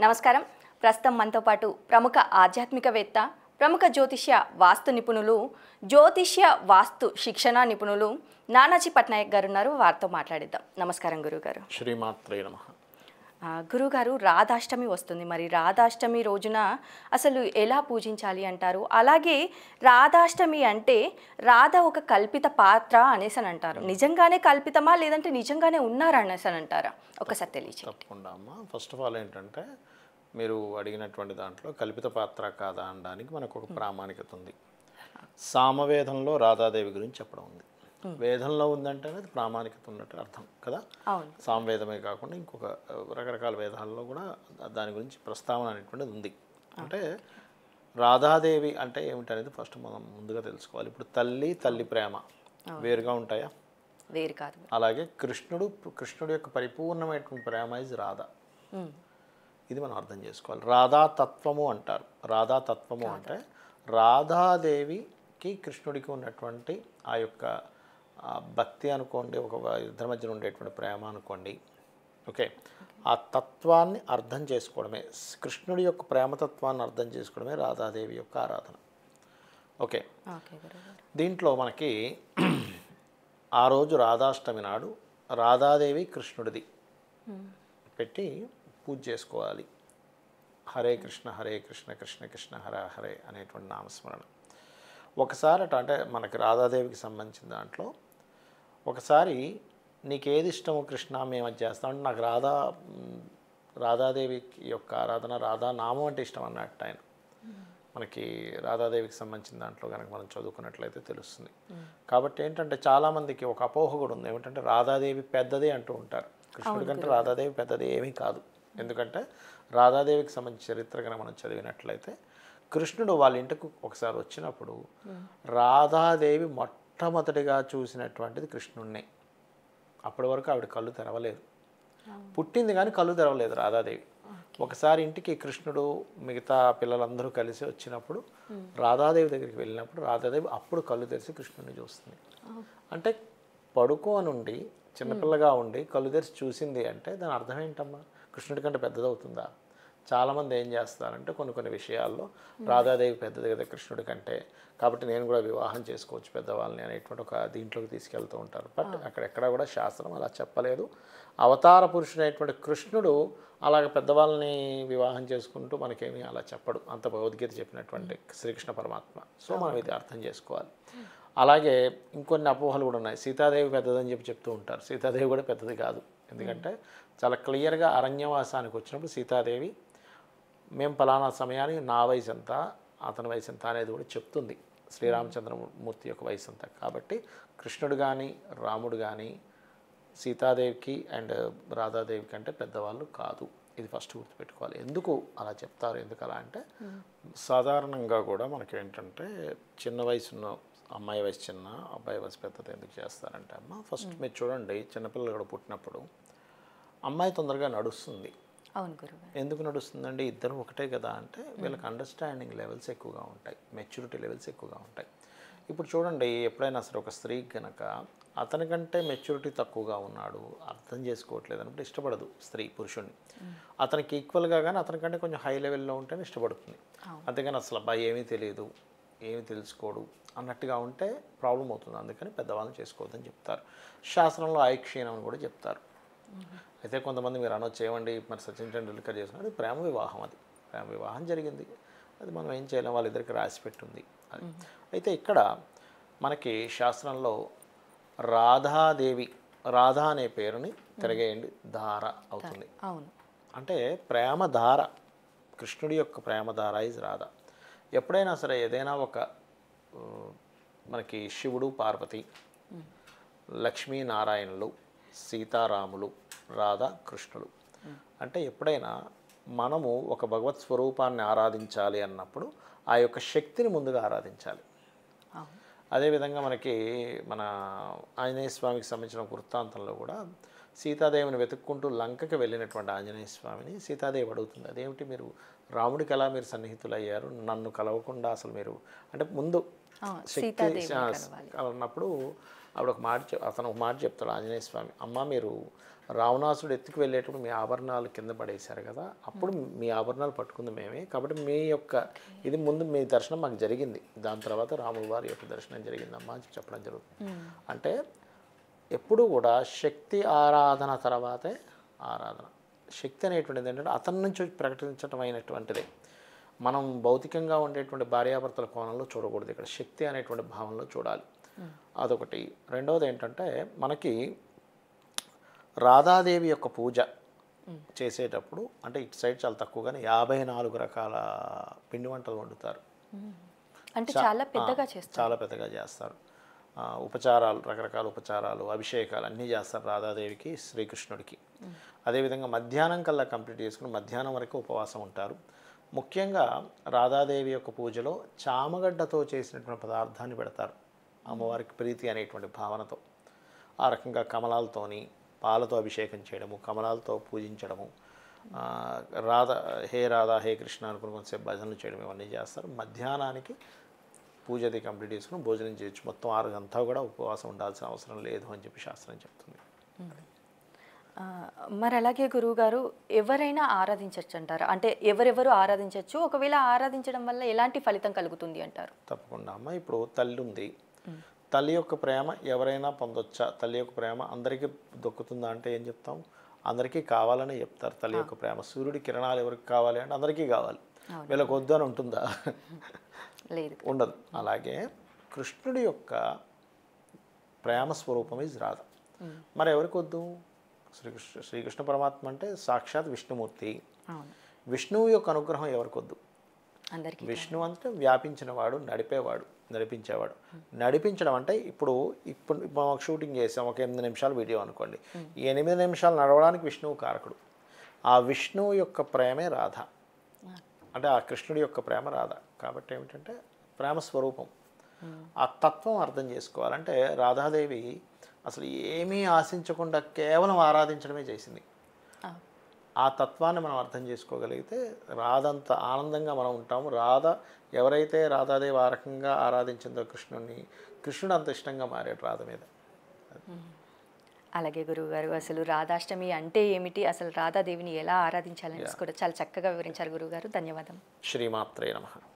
నమస్కారం. ప్రస్తుతం మనతో పాటు ప్రముఖ ఆధ్యాత్మికవేత్త, ప్రముఖ జ్యోతిష్య వాస్తు నిపుణులు, జ్యోతిష్య వాస్తు శిక్షణ నిపుణులు నానాజీ పట్నాయక్ గారు ఉన్నారు. వారితో మాట్లాడిద్దాం. నమస్కారం గురుగారు. శ్రీమాత్రే నమః. గురుగారు, రాధాష్టమి వస్తుంది. మరి రాధాష్టమి రోజున అసలు ఎలా పూజించాలి అంటారు? అలాగే రాధాష్టమి అంటే రాధ ఒక కల్పిత పాత్ర అనేసి అని అంటారు. నిజంగానే కల్పితమా లేదంటే నిజంగానే ఉన్నారా అనేసి అని అంటారా? ఒకసారి తెలియచేయండి. తప్పకుండా అమ్మ. ఫస్ట్ ఆఫ్ ఆల్ ఏంటంటే మీరు అడిగినటువంటి దాంట్లో కల్పిత పాత్ర కాదా అనడానికి మనకు ఒక ప్రామాణికత ఉంది. సామవేదంలో రాధాదేవి గురించి చెప్పడం ఉంది. వేదంలో ఉందంటే అది ప్రామాణికత ఉన్నట్టు అర్థం కదా. సామవేదమే కాకుండా ఇంకొక రకరకాల వేదాల్లో కూడా దాని గురించి ప్రస్తావన అనేటువంటిది ఉంది. అంటే రాధాదేవి అంటే ఏమిటనేది ఫస్ట్ మనం ముందుగా తెలుసుకోవాలి. ఇప్పుడు తల్లి ప్రేమ వేరుగా ఉంటాయా? వేరు కాదు. అలాగే కృష్ణుడు యొక్క పరిపూర్ణమైనటువంటి ప్రేమ ఇస్ రాధ. ఇది మనం అర్థం చేసుకోవాలి. రాధాతత్వము అంటారు. రాధాతత్వము అంటే రాధాదేవికి కృష్ణుడికి ఉన్నటువంటి ఆ యొక్క భక్తి అనుకోండి, ఒక ఇద్దరి మధ్యన ఉండేటువంటి ప్రేమ అనుకోండి. ఓకే, ఆ తత్వాన్ని అర్థం చేసుకోవడమే, కృష్ణుడి యొక్క ప్రేమతత్వాన్ని అర్థం చేసుకోవడమే రాధాదేవి యొక్క ఆరాధన. ఓకే, దీంట్లో మనకి ఆ రోజు రాధాష్టమి నాడు రాధాదేవి కృష్ణుడిది పెట్టి పూజ చేసుకోవాలి. హరే కృష్ణ కృష్ణ కృష్ణ హరే హరే అనేటువంటి నామస్మరణ. ఒకసారి అంటే మనకి రాధాదేవికి సంబంధించిన దాంట్లో ఒకసారి నీకేది ఇష్టమో కృష్ణ మేము అది చేస్తామంటే నాకు రాధాదేవి యొక్క ఆరాధన, రాధానామం అంటే ఇష్టం అన్నట్టు ఆయన. మనకి రాధాదేవికి సంబంధించిన దాంట్లో కనుక మనం చదువుకున్నట్లయితే తెలుస్తుంది. కాబట్టి ఏంటంటే చాలామందికి ఒక అపోహ కూడా ఉంది. ఏమిటంటే రాధాదేవి పెద్దది అంటూ ఉంటారు. కృష్ణుడి కంటే రాధాదేవి పెద్దది ఏమీ కాదు. ఎందుకంటే రాధాదేవికి సంబంధించిన చరిత్ర కనుక మనం చదివినట్లయితే కృష్ణుడు వాళ్ళ ఇంటికి ఒకసారి వచ్చినప్పుడు రాధాదేవి మొట్టమొదటిగా చూసినటువంటిది కృష్ణుడిని. అప్పటి వరకు ఆవిడ కళ్ళు తెరవలేదు, పుట్టింది కానీ కళ్ళు తెరవలేదు రాధాదేవి. ఒకసారి ఇంటికి కృష్ణుడు మిగతా పిల్లలందరూ కలిసి వచ్చినప్పుడు రాధాదేవి దగ్గరికి వెళ్ళినప్పుడు రాధాదేవి అప్పుడు కళ్ళు తెరిచి కృష్ణుడిని చూస్తుంది. అంటే పడుకోనుండి చిన్నపిల్లగా ఉండి కళ్ళు తెరిచి చూసింది అంటే దాని అర్థం ఏంటమ్మా? కృష్ణుడి కంటే పెద్దదవుతుందా? చాలామంది ఏం చేస్తారంటే కొన్ని విషయాల్లో రాధాదేవి పెద్దది కదా కృష్ణుడి కంటే, కాబట్టి నేను కూడా వివాహం చేసుకోవచ్చు పెద్దవాళ్ళని అనేటువంటి ఒక దీంట్లోకి తీసుకెళ్తూ ఉంటారు. బట్ అక్కడెక్కడ కూడా శాస్త్రం అలా చెప్పలేదు. అవతార పురుషుడైనటువంటి కృష్ణుడు అలాగ పెద్దవాళ్ళని వివాహం చేసుకుంటూ మనకేమీ అలా చెప్పడు. అంత భగవద్గీత చెప్పినటువంటి శ్రీకృష్ణ పరమాత్మ. సో మనం ఇది అర్థం చేసుకోవాలి. అలాగే ఇంకొన్ని అపోహలు కూడా ఉన్నాయి. సీతాదేవి పెద్దదని చెప్తూ ఉంటారు. సీతాదేవి కూడా పెద్దది కాదు. ఎందుకంటే చాలా క్లియర్గా అరణ్యవాసానికి వచ్చినప్పుడు సీతాదేవి మేము ఫలానా సమయానికి నా వయసు ఎంత, అతని వయసు ఎంత అనేది కూడా చెప్తుంది. శ్రీరామచంద్రమూర్తి యొక్క వయసు ఎంత. కాబట్టి కృష్ణుడు కానీ రాముడు కానీ సీతాదేవికి అండ్ రాధాదేవి కంటే పెద్దవాళ్ళు కాదు. ఇది ఫస్ట్ గుర్తుపెట్టుకోవాలి. ఎందుకు అలా చెప్తారు? ఎందుకు అలా అంటే సాధారణంగా కూడా మనకేంటంటే చిన్న వయసున్న అమ్మాయి వయసు చిన్న, అబ్బాయి వయసు పెద్దది ఎందుకు చేస్తారంటే అమ్మ ఫస్ట్ మీరు చూడండి, చిన్నపిల్లలు కూడా పుట్టినప్పుడు అమ్మాయి తొందరగా నడుస్తుంది. అవును గురుగారు. ఎందుకు నడుస్తుందండి? ఇద్దరు ఒకటే కదా అంటే వీళ్ళకి అండర్స్టాండింగ్ లెవెల్స్ ఎక్కువగా ఉంటాయి, మెచ్యూరిటీ లెవెల్స్ ఎక్కువగా ఉంటాయి. ఇప్పుడు చూడండి, ఎప్పుడైనా సరే ఒక స్త్రీ కనుక అతనికంటే మెచ్యూరిటీ తక్కువగా ఉన్నాడు, అర్థం చేసుకోవట్లేదు అన్నప్పుడు ఇష్టపడదు స్త్రీ పురుషుడిని. అతనికి ఈక్వల్గా కానీ అతనికంటే కొంచెం హై లెవెల్లో ఉంటేనే ఇష్టపడుతుంది. అంతేగాని అసలు అబ్బాయి ఏమీ తెలియదు, ఏమీ తెలుసుకోడు అన్నట్టుగా ఉంటే ప్రాబ్లం అవుతుంది. అందుకని పెద్దవాళ్ళని చేసుకోవద్దని చెప్తారు. శాస్త్రంలో ఆయుక్షీణం అని కూడా చెప్తారు. అయితే కొంతమంది మీరు అనొచ్చు, ఏమండి మరి సచిన్ టెండూల్కర్ చేసినాడు ప్రేమ వివాహం, అది ప్రేమ వివాహం జరిగింది, అది మనం ఏం చేయలేం, వాళ్ళిద్దరికి రాసి పెట్టుంది అది. అయితే ఇక్కడ మనకి శాస్త్రంలో రాధాదేవి, రాధా అనే పేరుని తిరగేయండి ధార అవుతుంది. అంటే ప్రేమధార, కృష్ణుడి యొక్క ప్రేమధార ఇస్ రాధ. ఎప్పుడైనా సరే ఏదైనా ఒక మనకి శివుడు పార్వతి, లక్ష్మీనారాయణులు, సీతారాములు, రాధ కృష్ణుడు అంటే ఎప్పుడైనా మనము ఒక భగవత్ స్వరూపాన్ని ఆరాధించాలి అన్నప్పుడు ఆ యొక్క శక్తిని ముందుగా ఆరాధించాలి. అదేవిధంగా మనకి మన ఆంజనేయ స్వామికి సంబంధించిన వృత్తాంతంలో కూడా సీతాదేవిని వెతుక్కుంటూ లంకకి వెళ్ళినటువంటి ఆంజనేయ స్వామిని సీతాదేవి అడుగుతుంది, అదేమిటి మీరు రాముడికి ఎలా మీరు సన్నిహితులు అయ్యారు, నన్ను కలవకుండా అసలు మీరు అంటే ముందు శక్తి అన్నప్పుడు అప్పుడు అతను ఒక మాట చెప్తాడు ఆంజనేయ స్వామి, అమ్మ మీరు రావణాసుడు ఎత్తుకు వెళ్ళేటప్పుడు మీ ఆభరణాలు కింద పడేశారు కదా, అప్పుడు మీ ఆభరణాలు పట్టుకుంది మేమే, కాబట్టి మీ యొక్క ఇది ముందు మీ దర్శనం మాకు జరిగింది, దాని తర్వాత రాముల వారి యొక్క దర్శనం జరిగిందమ్మా అని చెప్పడం జరుగుతుంది. అంటే ఎప్పుడు కూడా శక్తి ఆరాధన తర్వాతే ఆరాధన. శక్తి అనేటువంటిది ఏంటంటే అతని నుంచి ప్రకటించడం అయినటువంటిదే. మనం భౌతికంగా ఉండేటువంటి భార్యాభర్తల కోణంలో చూడకూడదు, ఇక్కడ శక్తి అనేటువంటి భావనలో చూడాలి. అదొకటి. రెండవది ఏంటంటే మనకి రాధాదేవి యొక్క పూజ చేసేటప్పుడు అంటే ఇటు సైడ్ చాలా తక్కువగానే 54 రకాల పిండి వంటలు వండుతారు. అంటే చాలా పెద్దగా చేస్తారు. చాలా పెద్దగా చేస్తారు. ఉపచారాలు, రకరకాల ఉపచారాలు, అభిషేకాలు అన్నీ చేస్తారు రాధాదేవికి, శ్రీకృష్ణుడికి. అదేవిధంగా మధ్యాహ్నం కల్లా కంప్లీట్ చేసుకుని మధ్యాహ్నం వరకు ఉపవాసం ఉంటారు. ముఖ్యంగా రాధాదేవి యొక్క పూజలో చామగడ్డతో చేసినటువంటి పదార్థాన్ని పెడతారు అమ్మవారికి ప్రీతి అనేటువంటి భావనతో. ఆ రకంగా కమలాలతోని పాలతో అభిషేకం చేయడము, కమలాలతో పూజించడము, హే రాధా హే కృష్ణ అనుకుని కొంతసేపు భజనలు చేయడం, ఇవన్నీ చేస్తారు. మధ్యాహ్నానికి పూజ అది కంప్లీట్ చేసుకుని భోజనం చేయొచ్చు. మొత్తం 6 గంటలు కూడా ఉపవాసం ఉండాల్సిన అవసరం లేదు అని చెప్పి శాస్త్రం చెప్తుంది. మరి అలాగే గురువుగారు ఎవరైనా ఆరాధించవచ్చు అంటారు, అంటే ఎవరెవరు ఆరాధించవచ్చు, ఒకవేళ ఆరాధించడం వల్ల ఎలాంటి ఫలితం కలుగుతుంది అంటారు? తప్పకుండా అమ్మ. ఇప్పుడు తల్లి ఉంది, తల్లి యొక్క ప్రేమ ఎవరైనా పొందొచ్చా, తల్లి యొక్క ప్రేమ అందరికీ దొక్కుతుందా అంటే ఏం చెప్తాం, అందరికీ కావాలని చెప్తారు. తల్లి యొక్క ప్రేమ, సూర్యుడి కిరణాలు ఎవరికి కావాలి అంటే అందరికీ కావాలి, వీళ్ళకి వద్దు అని ఉంటుందా? లేదు, ఉండదు. అలాగే కృష్ణుడి యొక్క ప్రేమ స్వరూపం ఇస్ రాధ. మరి ఎవరికి వద్దు? శ్రీకృష్ణ పరమాత్మ అంటే సాక్షాత్ విష్ణుమూర్తి. విష్ణువు యొక్క అనుగ్రహం ఎవరికి వద్దు? అందరికీ. విష్ణు అంటే వ్యాపించినవాడు, నడిపేవాడు, నడిపించేవాడు. నడిపించడం అంటే ఇప్పుడు మాకు షూటింగ్ చేసాం, ఒక 8 నిమిషాల వీడియో అనుకోండి, ఈ 8 నిమిషాలు నడవడానికి విష్ణువు కారకుడు. ఆ విష్ణువు యొక్క ప్రేమే రాధ, అంటే ఆ కృష్ణుడి యొక్క ప్రేమ రాధ. కాబట్టి ఏమిటంటే ప్రేమ స్వరూపం. ఆ తత్వం అర్థం చేసుకోవాలంటే రాధాదేవి అసలు ఏమీ ఆశించకుండా కేవలం ఆరాధించడమే చేసింది. ఆ తత్వాన్ని మనం అర్థం చేసుకోగలిగితే రాధంత ఆనందంగా మనం ఉంటాము. ఎవరైతే రాధాదేవి ఆ రకంగా ఆరాధించిందో కృష్ణుడిని, కృష్ణుడు అంత ఇష్టంగా మారాడు రాధ మీద. అలాగే గురువుగారు, అసలు రాధాష్టమి అంటే ఏమిటి, అసలు రాధాదేవిని ఎలా ఆరాధించాలని కూడా చాలా చక్కగా వివరించారు గురువుగారు. ధన్యవాదం. శ్రీమాత్రే నమః.